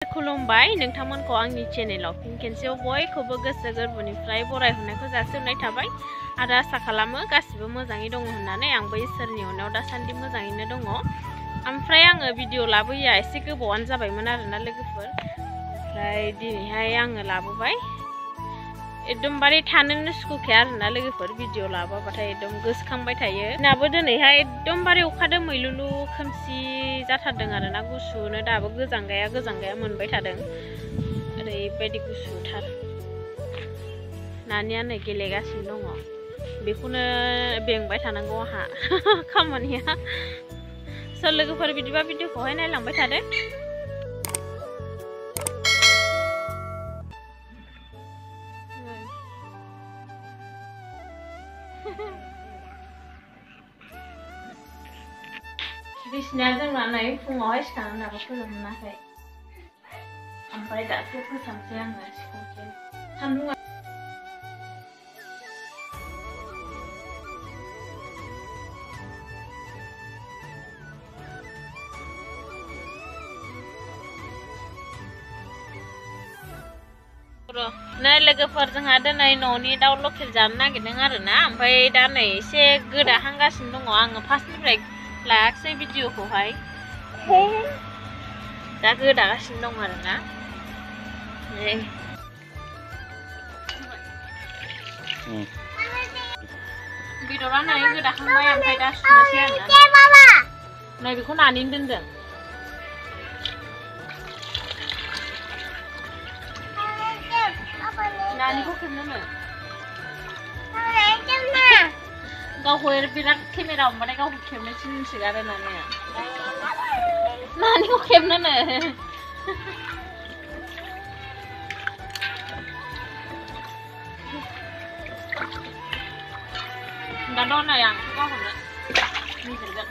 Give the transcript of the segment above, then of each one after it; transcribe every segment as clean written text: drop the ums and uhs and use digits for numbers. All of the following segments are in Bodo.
खुलुमबाय नोंथांमोनखौ आंनि चेनेलाव फिन खेनसेयाव बयखौबो गोसो गोरबोनिफ्राय बरायहरनायखौ जासिहरनाय थाबाय आरो आसा खालामो गासिबो मोजाङै दङ होननानै आंबो इसोरनि अननायाव दासान्दि मोजाङैनो दङ। ओमफ्राय आङो भिडिअ लाबोया एसे गोबावानो जाबायमोन आरोना लोगोफोर। ओमफ्राय दिनैहाय आङो लाबोबाय एकदमबारे थानोनो सुखुखाया आरोना लोगोफोर भिडिअ लाबोबाथाय एकदम गोसोखांबाय थायो। नाबो दिनैहाय एकदमबारे अखा दोमैलुलु खोमसि जाथारदों आरोना गुसुनो दाबो गोजांगाया मोनबाय थादों। ओरैबायदि गुसुथार नानिया नै गेलेगासिनो दङ बेखौनो बेंबाय थानांगौ आहा खामानिया। स' लोगोफोर बिदिबा भिडिअखौहाय नायलांबाय थादो। कृष्णया जोंना नै फुङावहाय सिखारनानै दाबो फोजोबनो मोनाखै। ओमफ्राय दासो फोसाबसै आङो सिखारसै सान्दुङा नै लोगोफोर जोंहा दिनै न'नि दाउ लकेल जानो नागिरदों आरोना। ओमफ्राय दा नै एसे गोदाहांगासिनो दङ। आङो फार्स्टनिफ्राय लायाखिसै भिडिअखौहाय दा गोदागासिनो दं आरोना। बेदरा नै गोदाखांबाय ओमफ्राय दा सुनोसै आरोना। नै बेखौ नानिनो दोनदों। नानिखौ खेबनोनो गावखौ बिराद केमेरा हमबाथाय गावखौ खेबनो थिनसिगारो नानिया। नानिखौ खेबनोनो दा दनै आं गावखौनो मिजिरगोन।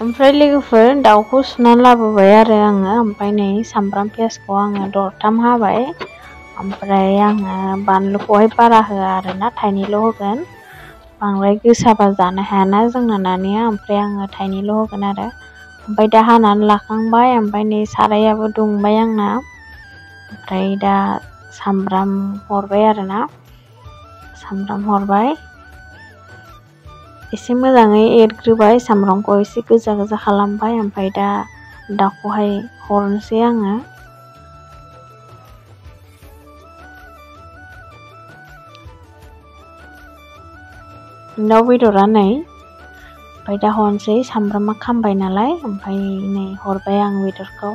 ओमफ्राय लोगोफोर दाउखौ सुनानै लाबोबाय आरो आङो। ओमफ्राय नै सामब्राम पियासखौ आङो दरथाम हाबाय। ओमफ्राय आङो बानलुखौहाय बारा होआ आरोना थाइनैल' होगोन। बांद्राय गोसाबा जानो हायाना जोंना नानिया। ओमफ्राय आङो थाइनैल' होगोन आरो। ओमफ्राय दा हानानै लाखांबाय। ओमफ्राय नै सारायाबो दुंबाय आंना। ओमफ्राय दा सामब्राम हरबाय आरोना। सामब्राम हरबाय एसे मोजाङै एरग्रोबाय सामब्रामखौ एसे गोजा खालामबाय। ओमफ्राय दा दाउखौहाय हरनोसै आङो। दाउ बेदरा नै ओमफ्राय दा हरनोसै सामब्रामा खामबाय नालाय। ओमफ्राय नै हरबाय आं बेदरखौ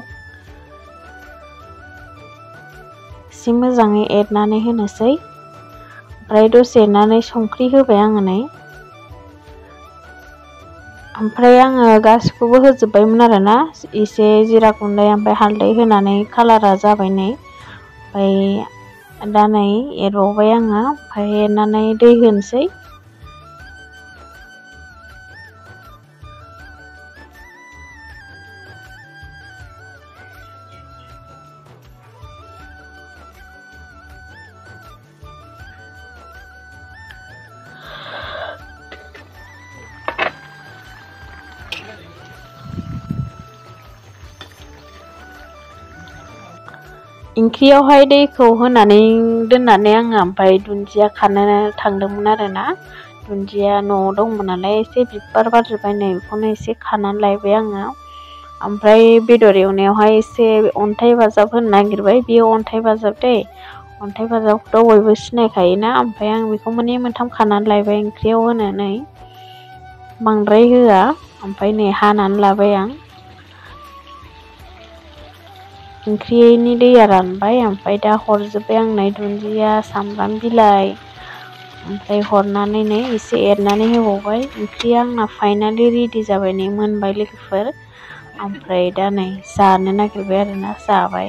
एसे मोजाङै एरनानै होनोसै। ओमफ्राय दसे एरनानै संख्रि होबाय आङो नै। ओमफ्राय आङो गासिखौबो होजोब्बायमोन आरोना एसे जिरा गुन्दै ओमफ्राय हालदै होनानै कालारा जाबाय नै। ओमफ्राय दा नै एरबावबाय आङो। ओमफ्राय एरनानै दै होनोसै। ओंख्रियावहाय दैखौ होनानै दोननानै आङो ओमफ्राय दुन्दिया खानो थांदोंमोन आरोना। दुन्दिया न'आव दंमोन नालाय एसे बिबार बारजोब्बाय नै बेखौनो एसे खानानै लायबाय आङो। ओमफ्राय बेदर एवनायावहाय एसे अन्थाइ बाजाब होनो नागिरबाय। बेयो अन्थाइ बाजाब दै। अन्थाइ बाजाबखौथ' बयबो सिनायखायोना। ओमफ्राय आं बेखौ मोननै मोनथाम खानानै लायबाय ओंख्रियाव होनो नै बांद्राय होआ। ओमफ्राय नै हानानै लाबाय आं। ओंख्रिनि दैया रानबाय। ओमफ्राय दा हरजोब्बाय आं नै दुन्दिया सामब्राम बिलाइ। ओमफ्राय हरनानै नै एसे एरनानै होबावबाय। ओंख्रिया आंना फाइनालि रेडि जाबाय नै मोनबाय लोगोफोर। ओमफ्राय दा नै जानो नागिरबाय आरोना जाबाय।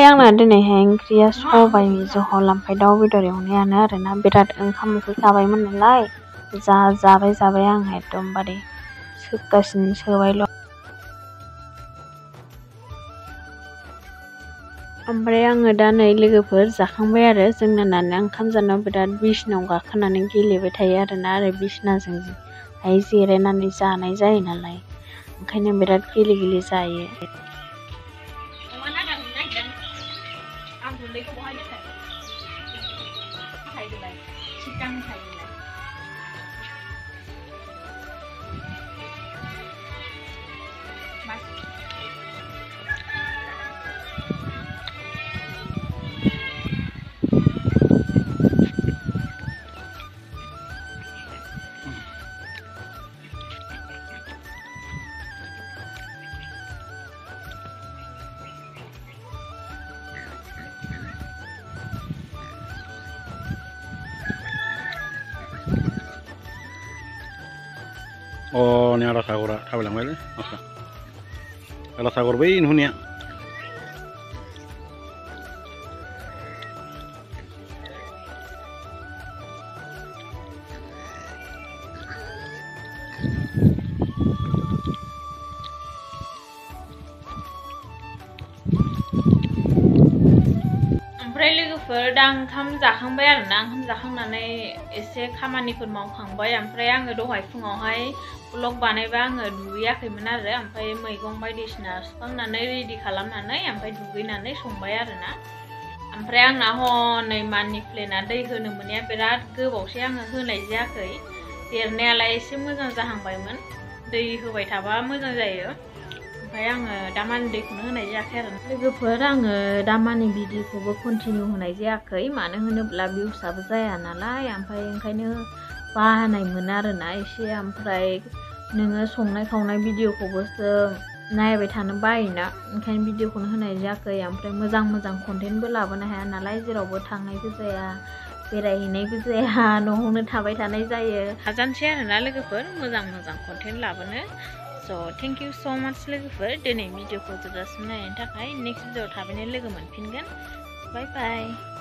आंना दिनैहाय ओंख्रिया सबाइ जहल ओमफ्राय दाउ बेदर एवनायानो आरोना। बिराद ओंखाम उखैखाबायमोन नालाय जाबाय आं एकदमबारे सोबगासिनो सोबायल'। ओमफ्राय आङो दा नै लोगोफोर जाखांबाय आरो जोंना नाना ओंखाम जानायाव बिराद बिसिनायाव गाखोनानै गेलेबाय थायो आरोना आरो बिसिनाजों जिरायनानै जानाय जायो नालाय ओंखायनो बिराद गेले गेले जायो। Oh, ini ala sagor, kabe lang wala. Okay. Ala sagor ba yun hunya? ओमफ्राय लोगोफोर दा ओंखाम जाखांबाय आरोना ओंखाम जाखांनानै एसे खामानिफोर मावखांबाय ओमफ्राय आङो दहाय फुङावहाय ब्लग बानायबा आङो दुगैयाखैमोन आरो ओमफ्राय मैगं बायदिसिना सुखांनानै रेडि खालामनानै ओमफ्राय दुगैनानै संबाय आरोना ओमफ्राय आंना हनै मानि प्लेना दै होनो मोनैया बिराद गोबावसै आङो होनाय जायाखै देरनायालाय एसे मोजां जाहांबायमोन दै होबाय थाबा मोजां जायो ओमफ्राय आङो दामानि दैखौनो होनाय जायाखै आरो लोगोफोर आङो दामानि भिडिअखौबो कन्टिनिउ होनाय जायाखै मानो होनोब्ला भिउसआबो जाया नालाय ओमफ्राय ओंखायनो बानाय मोनो आरोना एसे ओमफ्राय नोङो संनाय खावनाय भिडिअखौबोसो नायबाय थानो बायोना ओंखायनो भिडिअखौनो होनाय जायाखै ओमफ्राय मोजां मोजां कन्टेन्टबो लाबोनो हाया नालाय जेरावबो थांनायबो जाया बेरायहैनायबो जाया न'आवनो थाबाय थानाय जायो हाजानसै आरोना लोगोफोर मोजां मोजां कन्टेन्ट लाबोनो So thank you so much लोगोफोर दिनै भिडिअखौ जोबजासिम नायनायनि थाखाय नेक्स्ट भिडिअआव थाबैनो लोगो मोनफिनगोन बाय बाय